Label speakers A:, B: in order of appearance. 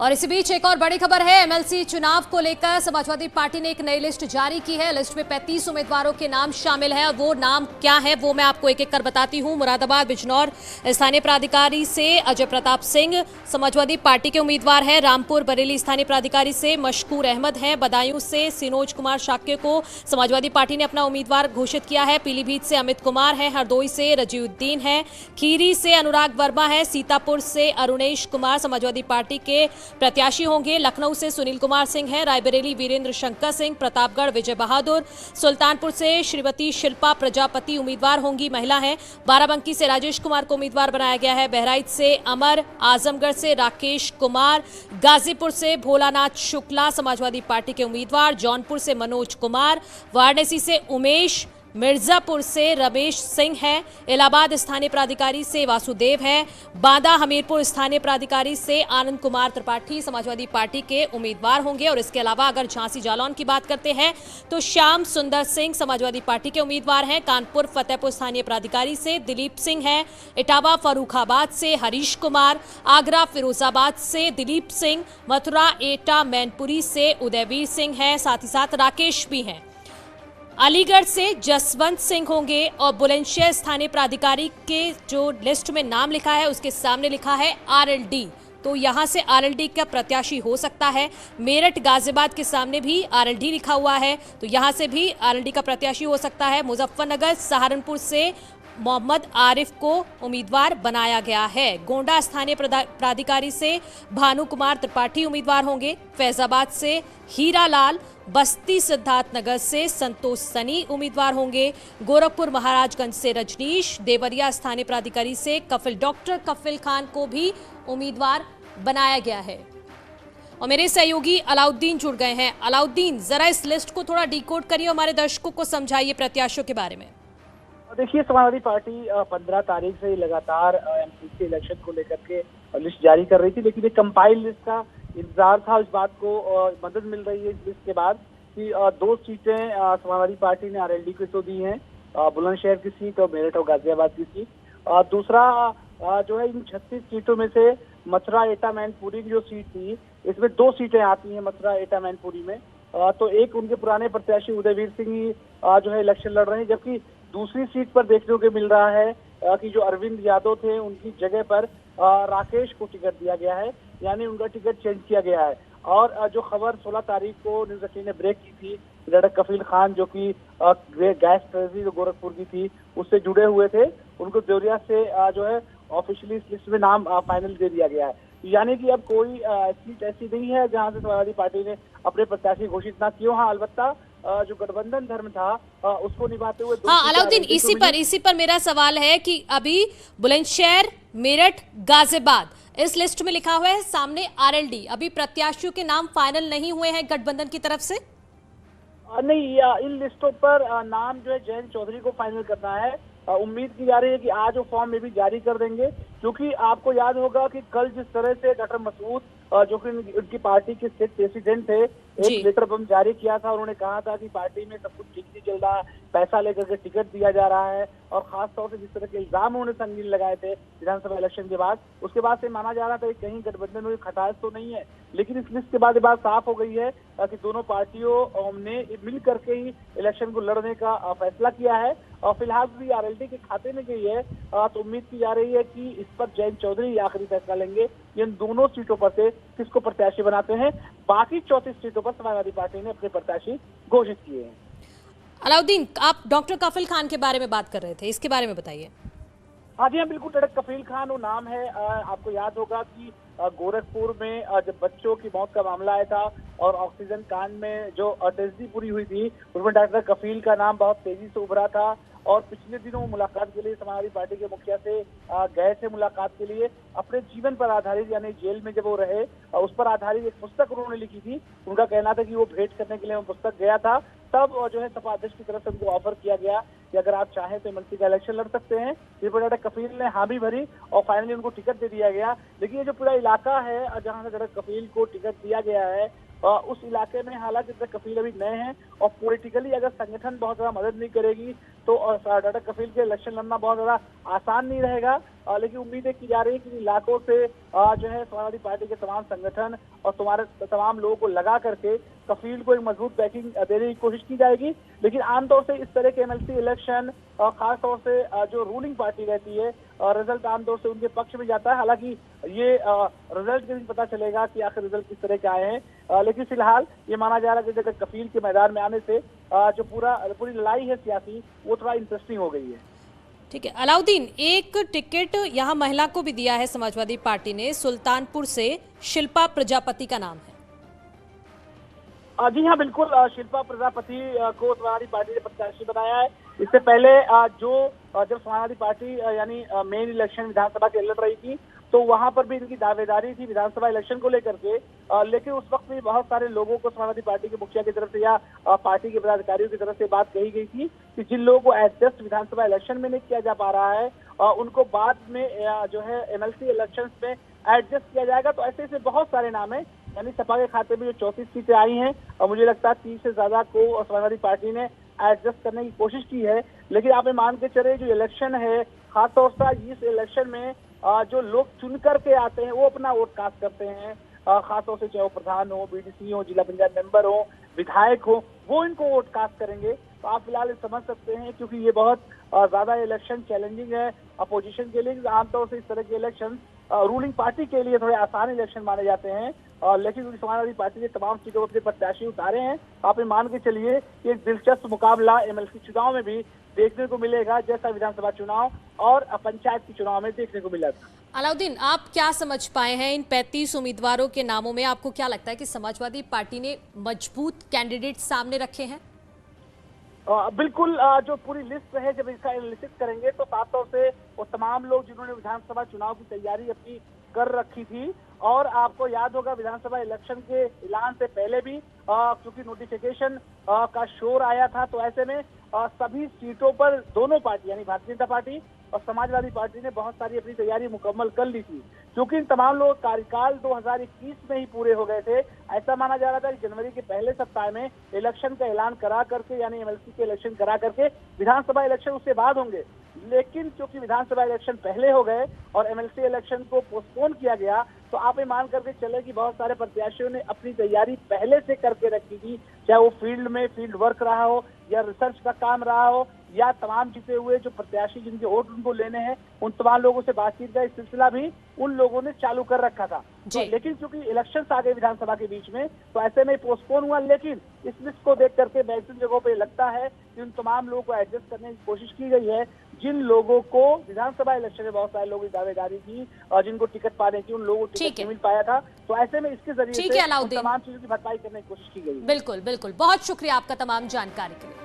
A: और इसी बीच एक और बड़ी खबर है। एमएलसी चुनाव को लेकर समाजवादी पार्टी ने एक नई लिस्ट जारी की है। लिस्ट में 35 उम्मीदवारों के नाम शामिल हैं और वो नाम क्या है वो मैं आपको एक एक कर बताती हूं। मुरादाबाद बिजनौर स्थानीय प्राधिकारी से अजय प्रताप सिंह समाजवादी पार्टी के उम्मीदवार हैं। रामपुर बरेली स्थानीय प्राधिकारी से मशकूर अहमद हैं। बदायूं से सिनोज कुमार शाक्य को समाजवादी पार्टी ने अपना उम्मीदवार घोषित किया है। पीलीभीत से अमित कुमार है। हरदोई से रजीउद्दीन है। खीरी से अनुराग वर्मा है। सीतापुर से अरुणेश कुमार समाजवादी पार्टी के प्रत्याशी होंगे। लखनऊ से सुनील कुमार सिंह है। रायबरेली वीरेंद्र शंकर सिंह। प्रतापगढ़ विजय बहादुर। सुल्तानपुर से श्रीमती शिल्पा प्रजापति उम्मीदवार होंगी, महिला हैं। बाराबंकी से राजेश कुमार को उम्मीदवार बनाया गया है। बहराइच से अमर। आजमगढ़ से राकेश कुमार। गाजीपुर से भोलानाथ शुक्ला समाजवादी पार्टी के उम्मीदवार। जौनपुर से मनोज कुमार। वाराणसी से उमेश। मिर्जापुर से रमेश सिंह है। इलाहाबाद स्थानीय प्राधिकारी से वासुदेव है। बांदा हमीरपुर स्थानीय प्राधिकारी से आनंद कुमार त्रिपाठी समाजवादी पार्टी के उम्मीदवार होंगे। और इसके अलावा अगर झांसी जालौन की बात करते हैं तो श्याम सुंदर सिंह समाजवादी पार्टी के उम्मीदवार हैं। कानपुर फतेहपुर स्थानीय प्राधिकारी से दिलीप सिंह है। इटावा फर्रुखाबाद से हरीश कुमार। आगरा फिरोजाबाद से दिलीप सिंह। मथुरा एटा मैनपुरी से उदयवीर सिंह है। साथ ही साथ राकेश भी हैं। अलीगढ़ से जसवंत सिंह होंगे। और बुलंदशहर स्थानीय प्राधिकारी के जो लिस्ट में नाम लिखा है उसके सामने लिखा है आरएलडी, तो यहां से आरएलडी का प्रत्याशी हो सकता है। मेरठ गाजियाबाद के सामने भी आरएलडी लिखा हुआ है, तो यहां से भी आरएलडी का प्रत्याशी हो सकता है। मुजफ्फरनगर सहारनपुर से मोहम्मद आरिफ को उम्मीदवार बनाया गया है। गोंडा स्थानीय प्राधिकारी से भानु कुमार त्रिपाठी उम्मीदवार होंगे। फैजाबाद से हीरा लाल। बस्ती सिद्धार्थनगर से संतोष सनी उम्मीदवार होंगे। गोरखपुर महाराजगंज से रजनीश। देवरिया स्थानीय प्राधिकारी से डॉक्टर कफिल खान को भी उम्मीदवार बनाया गया है। और मेरे सहयोगी अलाउद्दीन जुड़ गए हैं। अलाउद्दीन, जरा इस लिस्ट को थोड़ा डिकोड करिए, हमारे दर्शकों को समझाइए प्रत्याशियों के बारे में।
B: देखिए, समाजवादी पार्टी 15 तारीख से लगातार एमपीसी इलेक्शन को लेकर के लिस्ट जारी कर रही थी, लेकिन एक कंपाइल लिस्ट का इंतजार था। इस बात को मदद मिल रही है इस लिस्ट के बाद कि 2 सीटें समाजवादी पार्टी ने आरएलडी को तो दी हैं, बुलंदशहर की सीट और मेरठ और गाजियाबाद की सीट। दूसरा जो है, इन 36 सीटों में से मथुरा एटा मैनपुरी की जो सीट थी, इसमें 2 सीटें आती हैं मथुरा एटा मैनपुरी में। तो एक उनके पुराने प्रत्याशी उदयवीर सिंह ही जो है इलेक्शन लड़ रहे हैं, जबकि दूसरी सीट पर देखने को मिल रहा है कि जो अरविंद यादव थे उनकी जगह पर राकेश को टिकट दिया गया है, यानी उनका टिकट चेंज किया गया है। और जो खबर 16 तारीख को न्यूज 18 ने ब्रेक की थी, डॉक्टर कफील खान जो कि गैस ट्रेजरी जो गोरखपुर की थी उससे जुड़े हुए थे, उनको देवरिया से जो है ऑफिशियली इस लिस्ट में नाम फाइनल दे दिया गया है। यानी कि अब कोई सीट ऐसी नहीं है जहां से समाजवादी पार्टी ने अपने प्रत्याशी घोषित ना किए। हाँ, अलबत्ता जो गठबंधन धर्म था उसको निभाते हुए।
A: हाँ अलाउद्दीन, इसी पर मेरा सवाल है कि अभी बुलंदशहर, मेरठ, गाजियाबाद इस लिस्ट में लिखा हुआ है, सामने आरएलडी। अभी प्रत्याशियों के नाम फाइनल नहीं हुए हैं गठबंधन की तरफ से?
B: नहीं, इन लिस्टों पर नाम जो है जयंत चौधरी को फाइनल करना है। उम्मीद की जा रही है कि आज वो फॉर्म में भी जारी कर देंगे, क्योंकि आपको याद होगा कि कल जिस तरह से डॉक्टर मसूद जो कि उनकी पार्टी के स्टेट प्रेसिडेंट थे, एक लेटर बम जारी किया था। उन्होंने कहा था कि पार्टी में सब कुछ ठीक नहीं चल रहा, पैसा लेकर के टिकट दिया जा रहा है, और खास तौर से जिस तरह के इल्जाम उन्होंने संगीन लगाए थे विधानसभा इलेक्शन के बाद, उसके बाद से माना जा रहा था कि कहीं गठबंधन में खटास तो नहीं है। लेकिन इस लिस्ट के बाद ये बात साफ हो गई है कि दोनों पार्टियों ने मिल करके ही इलेक्शन को लड़ने का फैसला किया है। और फिलहाल भी आरएलडी के खाते में गई है, तो उम्मीद की जा रही है कि इस पर जयंत चौधरी आखिरी फैसला लेंगे, इन दोनों सीटों पर से किसको प्रत्याशी बनाते हैं। बाकी 34 सीटों पर समाजवादी पार्टी ने अपने प्रत्याशी घोषित किए हैं।
A: अलाउद्दीन, आप डॉक्टर कफिल खान के बारे में बात कर रहे थे, इसके बारे में बताइए।
B: हाँ जी, हाँ बिल्कुल, डॉक्टर कफील खान वो नाम है। आपको याद होगा कि गोरखपुर में जब बच्चों की मौत का मामला आया था और ऑक्सीजन कांड में जो ट्रेजेडी पूरी हुई थी, उसमें डॉक्टर कफील का नाम बहुत तेजी से उभरा था। और पिछले दिनों मुलाकात के लिए समाजवादी पार्टी के मुखिया से गए थे मुलाकात के लिए। अपने जीवन पर आधारित, यानी जेल में जब वो रहे उस पर आधारित एक पुस्तक उन्होंने लिखी थी। उनका कहना था कि वो भेंट करने के लिए वो पुस्तक गया था, तब जो है सपा अध्यक्ष की तरफ से उनको ऑफर किया गया कि अगर आप चाहें तो एमएलसी का इलेक्शन लड़ सकते हैं। दीपक डाटा कफील ने हामी भरी और फाइनली उनको टिकट दे दिया गया। लेकिन ये जो पूरा इलाका है जहां से डाटा कफील को टिकट दिया गया है, उस इलाके में हालांकि डाटा कफील अभी नए हैं और पॉलिटिकली अगर संगठन बहुत ज्यादा मदद नहीं करेगी तो डाटा कफील के इलेक्शन लड़ना बहुत ज्यादा आसान नहीं रहेगा। लेकिन उम्मीदें की जा रही है कि इलाकों से जो है समाजवादी पार्टी के तमाम संगठन और तुम्हारे तमाम लोगों को लगा करके कफील को एक मजबूत बैकिंग देने की कोशिश की जाएगी। लेकिन आमतौर से इस तरह के एमएलसी इलेक्शन खासतौर से जो रूलिंग पार्टी रहती है रिजल्ट आमतौर से उनके पक्ष में जाता है। हालांकि ये रिजल्ट के दिन पता चलेगा कि आखिर रिजल्ट किस तरह के आए हैं। लेकिन फिलहाल ये माना जा रहा है कि जगह कफील के मैदान में आने से जो पूरी लड़ाई है सियासी वो थोड़ा इंटरेस्टिंग हो गई है।
A: ठीक है अलाउद्दीन, एक टिकट यहाँ महिला को भी दिया है समाजवादी पार्टी ने, सुल्तानपुर से शिल्पा प्रजापति का नाम है।
B: जी हाँ बिल्कुल, शिल्पा प्रजापति को समाजवादी पार्टी ने प्रत्याशी बनाया है। इससे पहले जब समाजवादी पार्टी यानी मेन इलेक्शन विधानसभा के लड़ रही थी तो वहां पर भी इनकी दावेदारी थी विधानसभा इलेक्शन को लेकर के। लेकिन उस वक्त भी बहुत सारे लोगों को समाजवादी पार्टी के मुखिया की तरफ से या पार्टी के पदाधिकारियों की तरफ से बात कही गई थी कि जिन लोगों को एडजस्ट विधानसभा इलेक्शन में नहीं किया जा पा रहा है उनको बाद में जो है एमएलसी इलेक्शन में एडजस्ट किया जाएगा। तो ऐसे बहुत सारे नाम है, यानी सपा के खाते में जो 34 सीटें आई हैं और मुझे लगता है 30 से ज्यादा को समाजवादी पार्टी ने एडजस्ट करने की कोशिश की है। लेकिन आप मान के चले जो इलेक्शन है खासतौर से इस इलेक्शन में जो लोग चुन करके आते हैं वो अपना वोट कास्ट करते हैं। खासतौर से चाहे वो प्रधान हो, बीडीसी हो, जिला पंचायत मेंबर हो, विधायक हो, वो इनको वोट कास्ट करेंगे। तो आप फिलहाल समझ सकते हैं क्योंकि ये बहुत ज्यादा इलेक्शन चैलेंजिंग है अपोजिशन के लिए। आमतौर से इस तरह के इलेक्शन रूलिंग पार्टी के लिए थोड़े आसान इलेक्शन माने जाते हैं। लेकिन समाजवादी पार्टी ने तमाम सीटों पर अपने प्रत्याशी उतारे हैं। आप ये मान के चलिए कि एक दिलचस्प मुकाबला एमएलसी चुनाव में भी देखने को मिलेगा जैसा विधानसभा चुनाव और पंचायत के चुनाव में देखने को मिला था।
A: अलाउद्दीन, आप क्या समझ पाए हैं इन 35 उम्मीदवारों के नामों में? आपको क्या लगता है कि समाजवादी पार्टी ने मजबूत कैंडिडेट सामने रखे हैं?
B: बिल्कुल, जो पूरी लिस्ट है जब इसका एनालिसिस करेंगे तो साफ तौर से वो तमाम लोग जिन्होंने विधानसभा चुनाव की तैयारी अपनी कर रखी थी। और आपको याद होगा विधानसभा इलेक्शन के ऐलान से पहले भी क्योंकि नोटिफिकेशन का शोर आया था तो ऐसे में सभी सीटों पर दोनों पार्टी यानी भारतीय जनता पार्टी और समाजवादी पार्टी ने बहुत सारी अपनी तैयारी मुकम्मल कर ली थी। क्योंकि इन तमाम लोगों का कार्यकाल 2021 में ही पूरे हो गए थे। ऐसा माना जा रहा था कि जनवरी के पहले सप्ताह में इलेक्शन का ऐलान करा करके यानी एमएलसी के इलेक्शन करा करके विधानसभा इलेक्शन उसके बाद होंगे। लेकिन क्योंकि विधानसभा इलेक्शन पहले हो गए और एमएलसी इलेक्शन को पोस्टपोन किया गया तो आप ये मान करके चले कि बहुत सारे प्रत्याशियों ने अपनी तैयारी पहले से करके रखी थी, चाहे वो फील्ड वर्क रहा हो या रिसर्च का काम रहा हो या तमाम जीते हुए जो प्रत्याशी जिनके वोट उनको लेने हैं उन तमाम लोगों से बातचीत का सिलसिला भी उन लोगों ने चालू कर रखा था। तो लेकिन क्योंकि इलेक्शन आ गए विधानसभा के बीच में तो ऐसे में पोस्टपोन हुआ। लेकिन इस लिस्ट को देख करके मैक्सिमम जगहों पे लगता है कि उन तमाम लोगों को एडजस्ट करने की कोशिश की गई है जिन लोगों को विधानसभा इलेक्शन में बहुत सारे लोगों की दावेदारी थी और जिनको टिकट पाने की उन लोगों को टिकट नहीं मिल पाया था। तो ऐसे में इसके जरिए से तमाम चीजों की भरपाई करने की कोशिश की गई।
A: बिल्कुल बिल्कुल, बहुत शुक्रिया आपका तमाम जानकारी के लिए।